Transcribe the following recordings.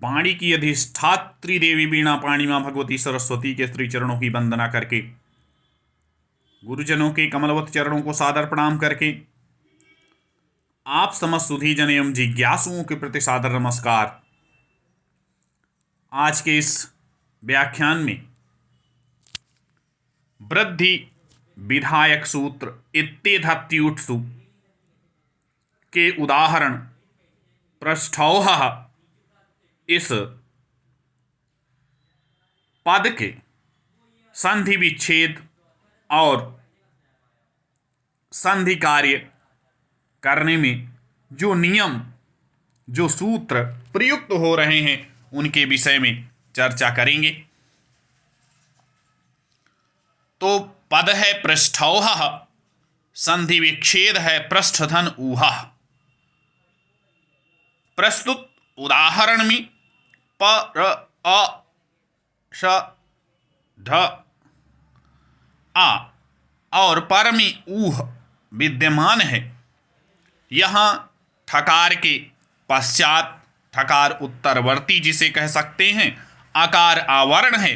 वाणी की अधिष्ठात्री देवी वीणा पाणी मां भगवती सरस्वती के श्री चरणों की वंदना करके, गुरुजनों के कमलवत चरणों को सादर प्रणाम करके, आप समस्त सुधी जन एवं जिज्ञासुओं के प्रति सादर नमस्कार। आज के इस व्याख्यान में वृद्धि विधायक सूत्र इत्येधत्यूट्सु के उदाहरण पृष्ठौह इस पद के संधि विच्छेद और संधि कार्य करने में जो नियम, जो सूत्र प्रयुक्त हो रहे हैं उनके विषय में चर्चा करेंगे। तो पद है पृष्ठौह, संधि विच्छेद है पृष्ठधन ऊहा। प्रस्तुत उदाहरण में प र अ श ढ आ और पर में ऊह विद्यमान है। यहाँ ठकार के पश्चात ठकार उत्तरवर्ती जिसे कह सकते हैं आकार आवरण है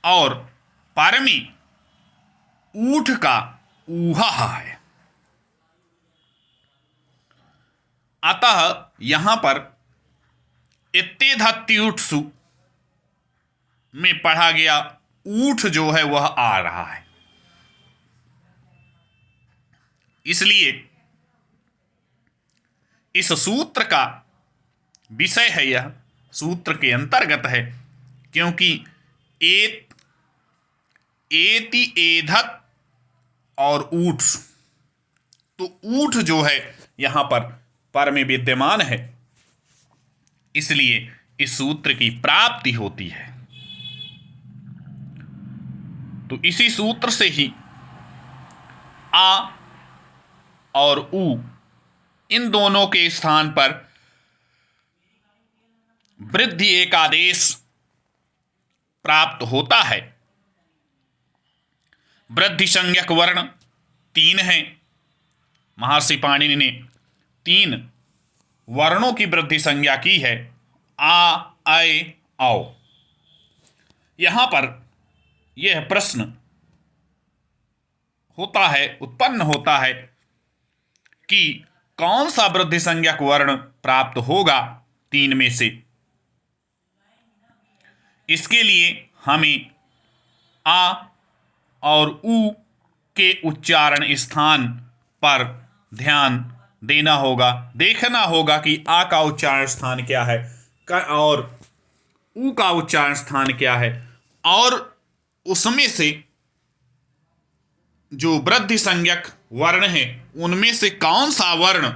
और पर में ऊठ का ऊहा है। अतः यहाँ पर इत्येधत्यूट्सु में पढ़ा गया ऊठ जो है वह आ रहा है। इसलिए इस सूत्र का विषय है, यह सूत्र के अंतर्गत है, क्योंकि एत, एति, एधत और ऊठ, तो ऊठ जो है यहां पर में विद्यमान है, इसलिए इस सूत्र की प्राप्ति होती है। तो इसी सूत्र से ही आ और ऊ इन दोनों के स्थान पर वृद्धि एकादेश प्राप्त होता है। वृद्धि संज्ञक वर्ण 3 हैं। महर्षि पाणिनि ने 3 वर्णों की वृद्धि संज्ञा की है, आ, ऐ, औ। यहां पर यह प्रश्न होता है, उत्पन्न होता है कि कौन सा वृद्धि संज्ञक वर्ण प्राप्त होगा 3 में से। इसके लिए हमें आ और ऊ के उच्चारण स्थान पर ध्यान देना होगा, देखना होगा कि आ का उच्चारण स्थान क्या है और ऊ का उच्चारण स्थान क्या है, और उसमें से जो वृद्धि संज्ञक वर्ण है उनमें से कौन सा वर्ण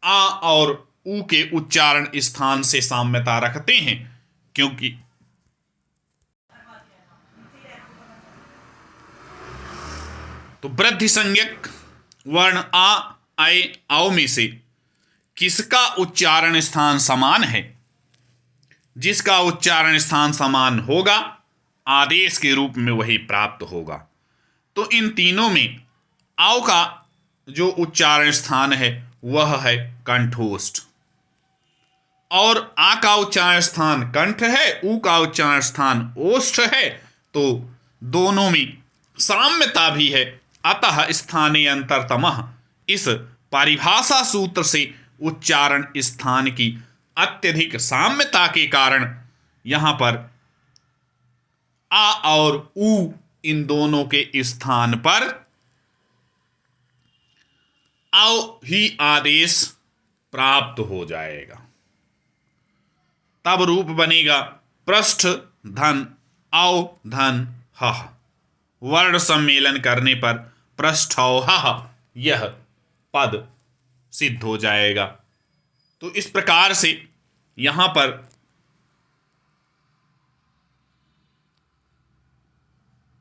आ और ऊ के उच्चारण स्थान से साम्यता रखते हैं। क्योंकि तो वृद्धि संज्ञक वर्ण आ, ऐ, औ में से किसका उच्चारण स्थान समान है, जिसका उच्चारण स्थान समान होगा आदेश के रूप में वही प्राप्त होगा। तो इन तीनों में औ का जो उच्चारण स्थान है वह है कंठोष्ठ, और आ का उच्चारण स्थान कंठ है, ऊ का उच्चारण स्थान ओष्ठ है, तो दोनों में साम्यता भी है। अतः स्थाने अंतरतमः इस परिभाषा सूत्र से उच्चारण स्थान की अत्यधिक साम्यता के कारण यहां पर आ और ऊ इन दोनों के स्थान पर औ ही आदेश प्राप्त हो जाएगा। तब रूप बनेगा पृष्ठ धन औ धन ह। वर्ण सम्मेलन करने पर पृष्ठौह यह पद सिद्ध हो जाएगा। तो इस प्रकार से यहां पर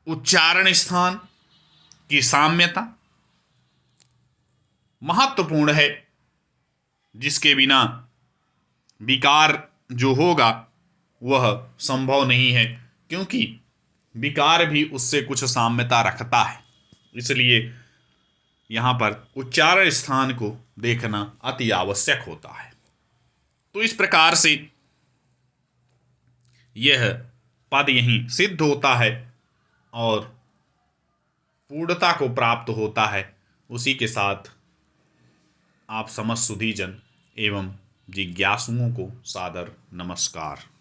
उच्चारण स्थान की साम्यता महत्वपूर्ण है, जिसके बिना विकार जो होगा वह संभव नहीं है, क्योंकि विकार भी उससे कुछ साम्यता रखता है। इसलिए यहाँ पर उच्चारण स्थान को देखना अति आवश्यक होता है। तो इस प्रकार से यह पद यहीं सिद्ध होता है और पूर्णता को प्राप्त होता है। उसी के साथ आप समस्त सुधीजन एवं जिज्ञासुओं को सादर नमस्कार।